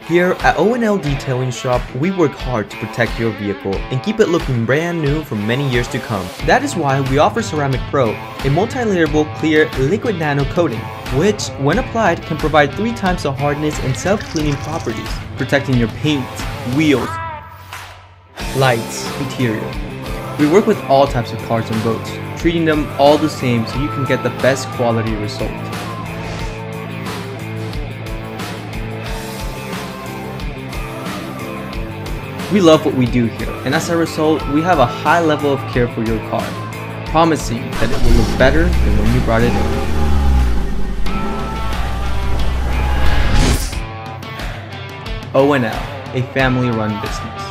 Here at O&L Detailing Shop, we work hard to protect your vehicle and keep it looking brand new for many years to come. That is why we offer Ceramik Pro, a multi-layerable clear liquid nano coating, which, when applied, can provide 3 times the hardness and self-cleaning properties, protecting your paint, wheels, lights, interior. We work with all types of cars and boats, treating them all the same so you can get the best quality result. We love what we do here, and as a result, we have a high level of care for your car, promising that it will look better than when you brought it in. O&L, a family-run business.